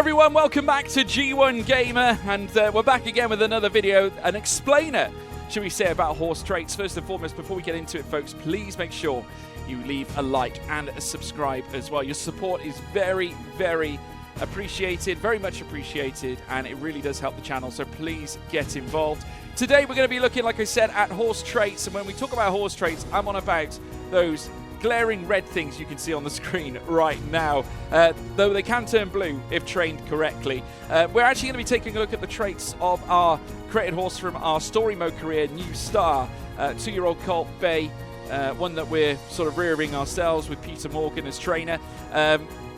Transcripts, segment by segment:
everyone, welcome back to G1 Gamer, and we're back again with another video, an explainer, should we say, about horse traits. First and foremost, before we get into it, folks, please make sure you leave a like and a subscribe as well. Your support is very, very appreciated, very much appreciated, and it really does help the channel, so please get involved. Today we're going to be looking, like I said, at horse traits, and when we talk about horse traits, I'm on about those glaring red things you can see on the screen right now, though they can turn blue if trained correctly. We're actually going to be taking a look at the traits of our created horse from our story mode career, New Star, 2-year-old colt Bay, one that we're sort of rearing ourselves with Peter Morgan as trainer.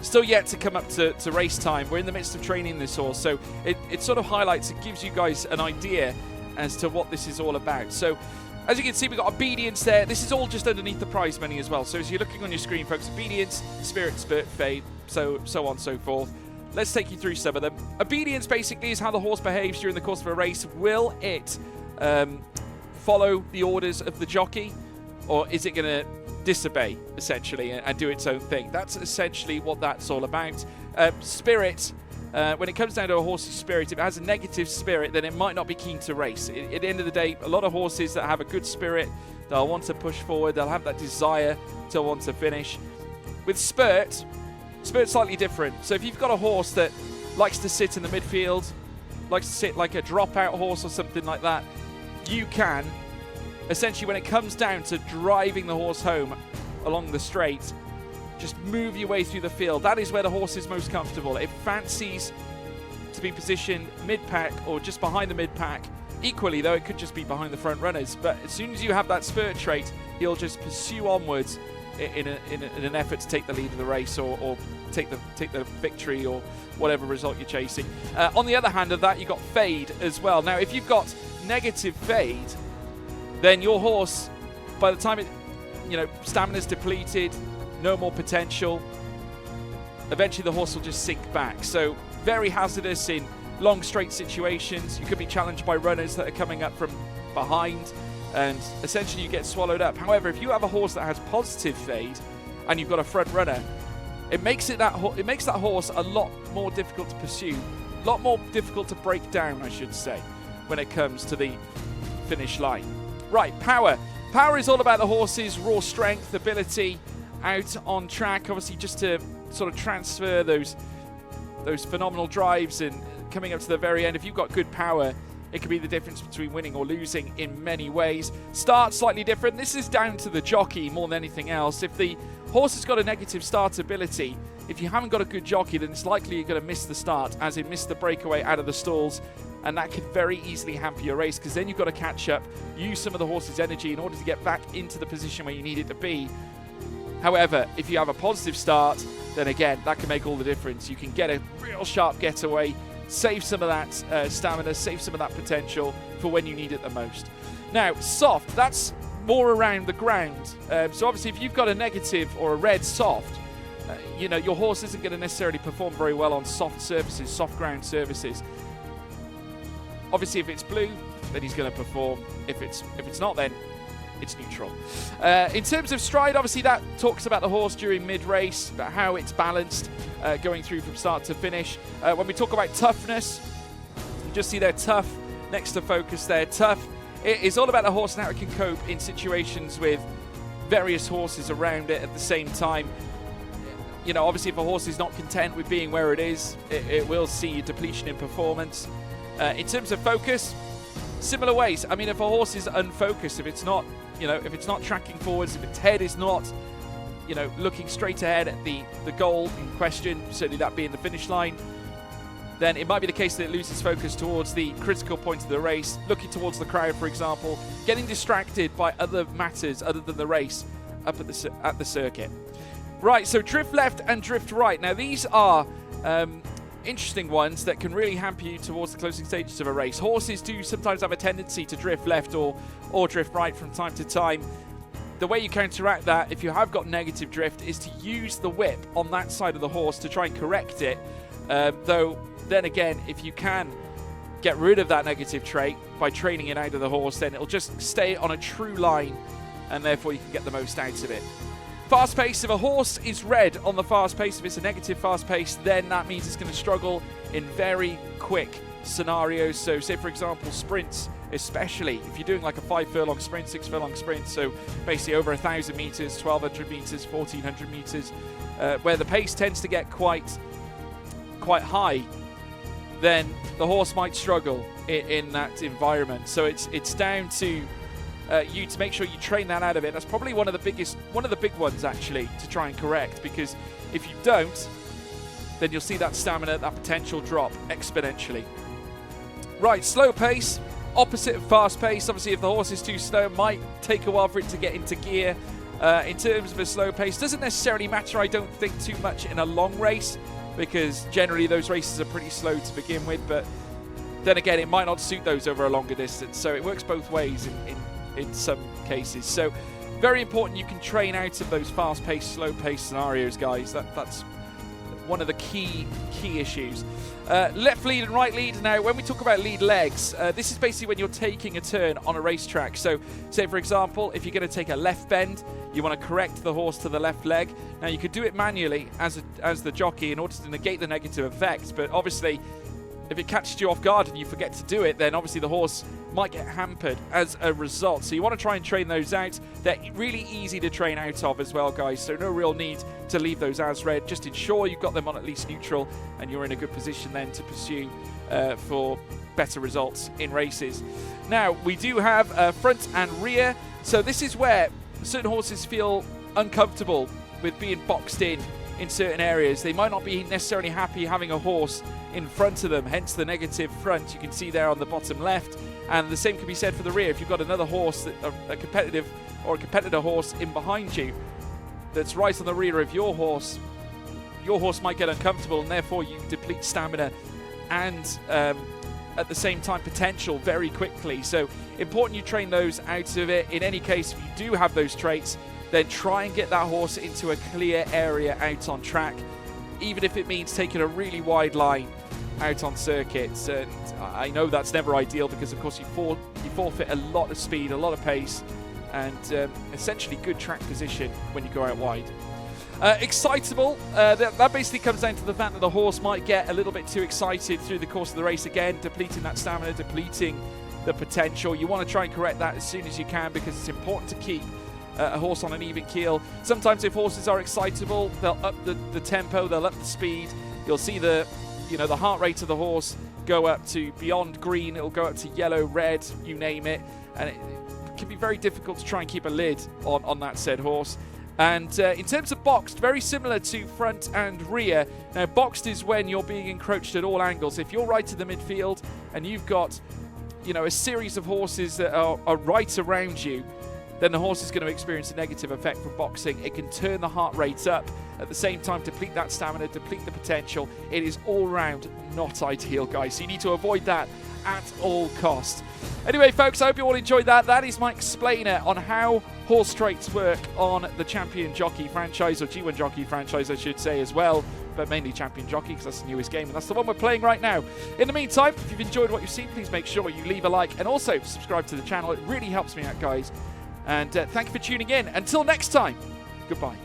Still yet to come up to race time. We're in the midst of training this horse, so it sort of highlights, it gives you guys an idea as to what this is all about. So as you can see, we've got obedience there. This is all just underneath the prize money as well. So as you're looking on your screen, folks, obedience, spirit, spurt, fade, so on and so forth. Let's take you through some of them. Obedience basically is how the horse behaves during the course of a race. Will it follow the orders of the jockey, or is it going to disobey, essentially, and do its own thing? That's essentially what that's all about. Spirit. When it comes down to a horse's spirit, if it has a negative spirit, then it might not be keen to race. At the end of the day, a lot of horses that have a good spirit, they'll want to push forward, they'll have that desire to want to finish. With spurt's slightly different. So if you've got a horse that likes to sit in the midfield, likes to sit like a dropout horse or something like that, you can, essentially, when it comes down to driving the horse home along the straight, just move your way through the field. That is where the horse is most comfortable. It fancies to be positioned mid-pack or just behind the mid-pack. Equally, though, it could just be behind the front runners. But as soon as you have that spurt trait, he'll just pursue onwards in an effort to take the lead of the race or take the victory or whatever result you're chasing. On the other hand of that, you've got fade as well. Now, if you've got negative fade, then your horse, by the time stamina's depleted, no more potential, eventually the horse will just sink back. So very hazardous in long straight situations. You could be challenged by runners that are coming up from behind, and essentially you get swallowed up. However, if you have a horse that has positive fade and you've got a front runner, it makes that horse a lot more difficult to pursue, a lot more difficult to break down, I should say, when it comes to the finish line. Right, power. Power is all about the horse's raw strength, ability out on track, obviously, just to sort of transfer those phenomenal drives and coming up to the very end. If you've got good power, it can be the difference between winning or losing in many ways. Start slightly different. This is down to the jockey more than anything else. If the horse has got a negative start ability, if you haven't got a good jockey, then it's likely you're going to miss the start, as in miss the breakaway out of the stalls, and that could very easily hamper your race, because then you've got to catch up, use some of the horse's energy in order to get back into the position where you need it to be. However, if you have a positive start, then again, that can make all the difference. You can get a real sharp getaway, save some of that stamina, save some of that potential for when you need it the most. Now, soft, that's more around the ground. So obviously, if you've got a negative or a red soft, your horse isn't going to necessarily perform very well on soft surfaces, soft ground surfaces. Obviously, if it's blue, then he's going to perform. If it's not, then it's neutral. In terms of stride, obviously that talks about the horse during mid-race, about how it's balanced going through from start to finish. When we talk about toughness, you just see there tough next to focus there. Tough, it is all about the horse and how it can cope in situations with various horses around it at the same time. Obviously, if a horse is not content with being where it is, it will see a depletion in performance. In terms of focus, similar ways. I mean, if a horse is unfocused, if it's not tracking forwards, if its head is not, looking straight ahead at the goal in question, certainly that being the finish line, then it might be the case that it loses focus towards the critical point of the race, looking towards the crowd, for example, getting distracted by other matters other than the race up at the circuit. Right, so drift left and drift right. Now, these are interesting ones that can really hamper you towards the closing stages of a race. Horses do sometimes have a tendency to drift left or drift right from time to time. The way you counteract that, if you have got negative drift, is to use the whip on that side of the horse to try and correct it. Though, then again, if you can get rid of that negative trait by training it out of the horse, then it'll just stay on a true line, and therefore you can get the most out of it. Fast pace, if a horse is red on the fast pace, if it's a negative fast pace, then that means it's going to struggle in very quick scenarios. So say for example sprints, especially if you're doing like a 5 furlong sprint, 6 furlong sprint, so basically over 1,000 meters, 1,200 meters, 1,400 meters, where the pace tends to get quite high, then the horse might struggle in that environment. So it's down to you to make sure you train that out of it. That's probably one of the big ones actually to try and correct, because if you don't, then you'll see that stamina, that potential drop exponentially. Right, slow pace, opposite of fast pace. Obviously if the horse is too slow, it might take a while for it to get into gear. In terms of a slow pace, doesn't necessarily matter, I don't think, too much in a long race, because generally those races are pretty slow to begin with, but then again it might not suit those over a longer distance, so it works both ways in some cases. So very important you can train out of those fast-paced, slow-paced scenarios, guys. That's one of the key issues. Left lead and right lead. Now, when we talk about lead legs, this is basically when you're taking a turn on a racetrack. So, say for example, if you're going to take a left bend, you want to correct the horse to the left leg. Now, you could do it manually as the jockey in order to negate the negative effects, but obviously, if it catches you off guard and you forget to do it, then obviously the horse might get hampered as a result. So you want to try and train those out. They're really easy to train out of as well, guys, so no real need to leave those as red. Just ensure you've got them on at least neutral and you're in a good position then to pursue for better results in races. Now, we do have front and rear. So this is where certain horses feel uncomfortable with being boxed in certain areas. They might not be necessarily happy having a horse in front of them, hence the negative front you can see there on the bottom left. And the same can be said for the rear. If you've got another horse, a competitive or a competitor horse in behind you that's right on the rear of your horse might get uncomfortable, and therefore you deplete stamina and at the same time potential very quickly. So important you train those out of it. In any case, if you do have those traits, then try and get that horse into a clear area out on track, even if it means taking a really wide line out on circuits. And I know that's never ideal, because of course you forfeit a lot of speed, a lot of pace, and essentially good track position when you go out wide. Excitable, that basically comes down to the fact that the horse might get a little bit too excited through the course of the race, again depleting that stamina, depleting the potential. You want to try and correct that as soon as you can, because it's important to keep a horse on an even keel. Sometimes if horses are excitable, they'll up the tempo, they'll up the speed. You'll see the heart rate of the horse go up to beyond green, it'll go up to yellow, red, you name it, and it can be very difficult to try and keep a lid on that said horse. And in terms of boxed, very similar to front and rear. Now, boxed is when you're being encroached at all angles. If you're right to the midfield and you've got a series of horses that are right around you, then the horse is going to experience a negative effect from boxing. It can turn the heart rate up, at the same time deplete that stamina, deplete the potential. It is all round not ideal, guys. So you need to avoid that at all costs. Anyway, folks, I hope you all enjoyed that. That is my explainer on how horse traits work on the Champion Jockey franchise, or G1 Jockey franchise, I should say as well, but mainly Champion Jockey because that's the newest game and that's the one we're playing right now. In the meantime, if you've enjoyed what you've seen, please make sure you leave a like and also subscribe to the channel. It really helps me out, guys. And thank you for tuning in. Until next time, goodbye.